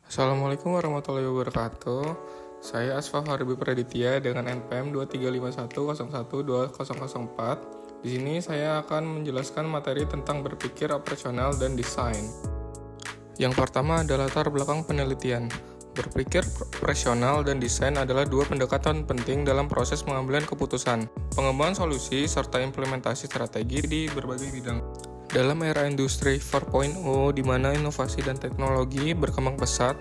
Assalamualaikum warahmatullahi wabarakatuh. Saya Asfaf Haribi Praditya dengan NPM 2351012004. Di sini saya akan menjelaskan materi tentang berpikir operasional dan desain. Yang pertama adalah latar belakang penelitian. Berpikir operasional dan desain adalah dua pendekatan penting dalam proses pengambilan keputusan, pengembangan solusi, serta implementasi strategi di berbagai bidang. Dalam era industri 4.0 di mana inovasi dan teknologi berkembang pesat,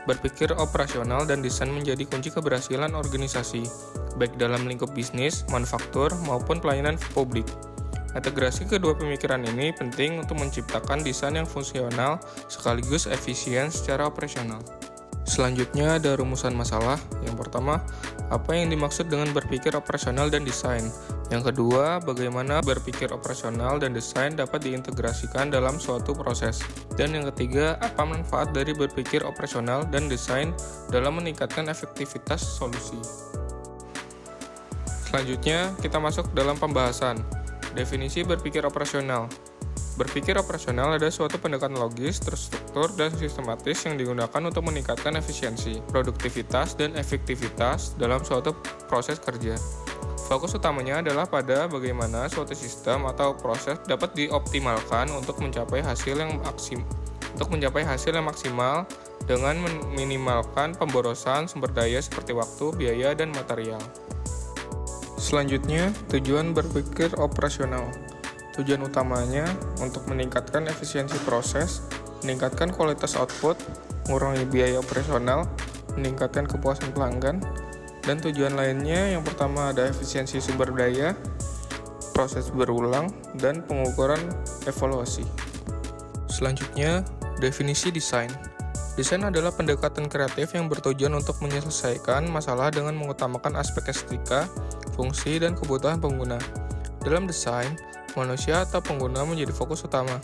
berpikir operasional dan desain menjadi kunci keberhasilan organisasi, baik dalam lingkup bisnis, manufaktur, maupun pelayanan publik. Integrasi kedua pemikiran ini penting untuk menciptakan desain yang fungsional sekaligus efisien secara operasional. Selanjutnya ada rumusan masalah. Yang pertama, apa yang dimaksud dengan berpikir operasional dan desain? Yang kedua, bagaimana berpikir operasional dan desain dapat diintegrasikan dalam suatu proses? Dan yang ketiga, apa manfaat dari berpikir operasional dan desain dalam meningkatkan efektivitas solusi? Selanjutnya, kita masuk dalam pembahasan. Definisi berpikir operasional. Berpikir operasional adalah suatu pendekatan logis, terstruktur, dan sistematis yang digunakan untuk meningkatkan efisiensi, produktivitas, dan efektivitas dalam suatu proses kerja. Fokus utamanya adalah pada bagaimana suatu sistem atau proses dapat dioptimalkan untuk mencapai hasil yang maksimal dengan meminimalkan pemborosan sumber daya seperti waktu, biaya, dan material. Selanjutnya, tujuan berpikir operasional. Tujuan utamanya untuk meningkatkan efisiensi proses, meningkatkan kualitas output, mengurangi biaya operasional, meningkatkan kepuasan pelanggan, dan tujuan lainnya yang pertama ada efisiensi sumber daya, proses berulang, dan pengukuran evaluasi. Selanjutnya, definisi desain. Desain adalah pendekatan kreatif yang bertujuan untuk menyelesaikan masalah dengan mengutamakan aspek estetika, fungsi, dan kebutuhan pengguna. Dalam desain, manusia atau pengguna menjadi fokus utama,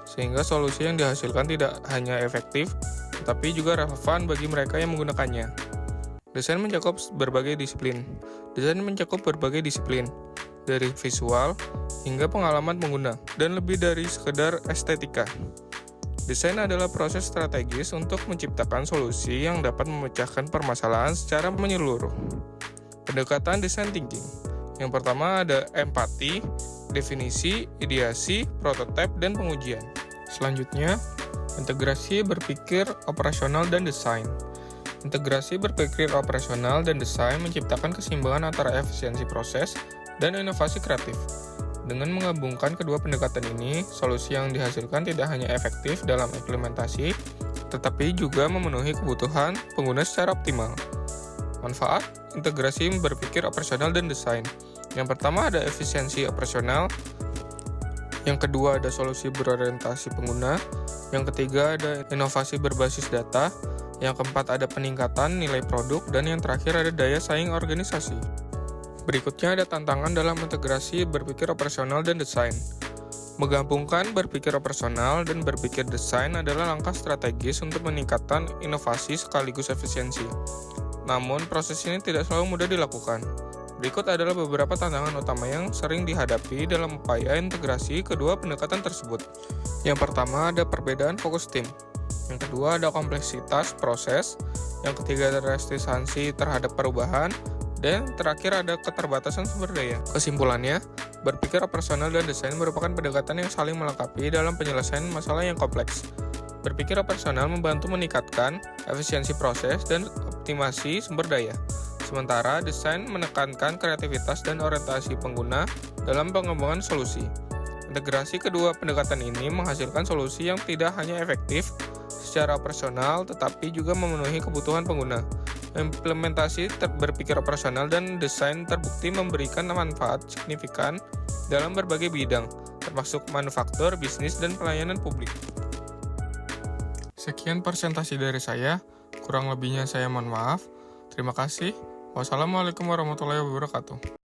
sehingga solusi yang dihasilkan tidak hanya efektif, tetapi juga relevan bagi mereka yang menggunakannya. Desain mencakup berbagai disiplin. Dari visual hingga pengalaman pengguna, dan lebih dari sekedar estetika. Desain adalah proses strategis untuk menciptakan solusi yang dapat memecahkan permasalahan secara menyeluruh. Pendekatan design thinking. Yang pertama ada empati, definisi, ideasi, prototipe, dan pengujian. Selanjutnya, integrasi berpikir operasional dan desain. Integrasi berpikir operasional dan desain menciptakan keseimbangan antara efisiensi proses dan inovasi kreatif. Dengan menggabungkan kedua pendekatan ini, solusi yang dihasilkan tidak hanya efektif dalam implementasi, tetapi juga memenuhi kebutuhan pengguna secara optimal. Manfaat integrasi berpikir operasional dan desain. Yang pertama ada efisiensi operasional, yang kedua ada solusi berorientasi pengguna, yang ketiga ada inovasi berbasis data, yang keempat ada peningkatan nilai produk, dan yang terakhir ada daya saing organisasi. Berikutnya ada tantangan dalam integrasi berpikir operasional dan desain. Menggabungkan berpikir operasional dan berpikir desain adalah langkah strategis untuk meningkatkan inovasi sekaligus efisiensi. Namun, proses ini tidak selalu mudah dilakukan. Berikut adalah beberapa tantangan utama yang sering dihadapi dalam upaya integrasi kedua pendekatan tersebut. Yang pertama ada perbedaan fokus tim. Yang kedua ada kompleksitas proses. Yang ketiga ada resistansi terhadap perubahan. Dan terakhir ada keterbatasan sumber daya. Kesimpulannya, berpikir operasional dan desain merupakan pendekatan yang saling melengkapi dalam penyelesaian masalah yang kompleks. Berpikir operasional membantu meningkatkan efisiensi proses dan optimasi sumber daya. Sementara desain menekankan kreativitas dan orientasi pengguna dalam pengembangan solusi. Integrasi kedua pendekatan ini menghasilkan solusi yang tidak hanya efektif secara operasional tetapi juga memenuhi kebutuhan pengguna. Implementasi berpikir operasional dan desain terbukti memberikan manfaat signifikan dalam berbagai bidang, termasuk manufaktur, bisnis, dan pelayanan publik. Sekian presentasi dari saya, kurang lebihnya saya mohon maaf. Terima kasih. Wassalamualaikum warahmatullahi wabarakatuh.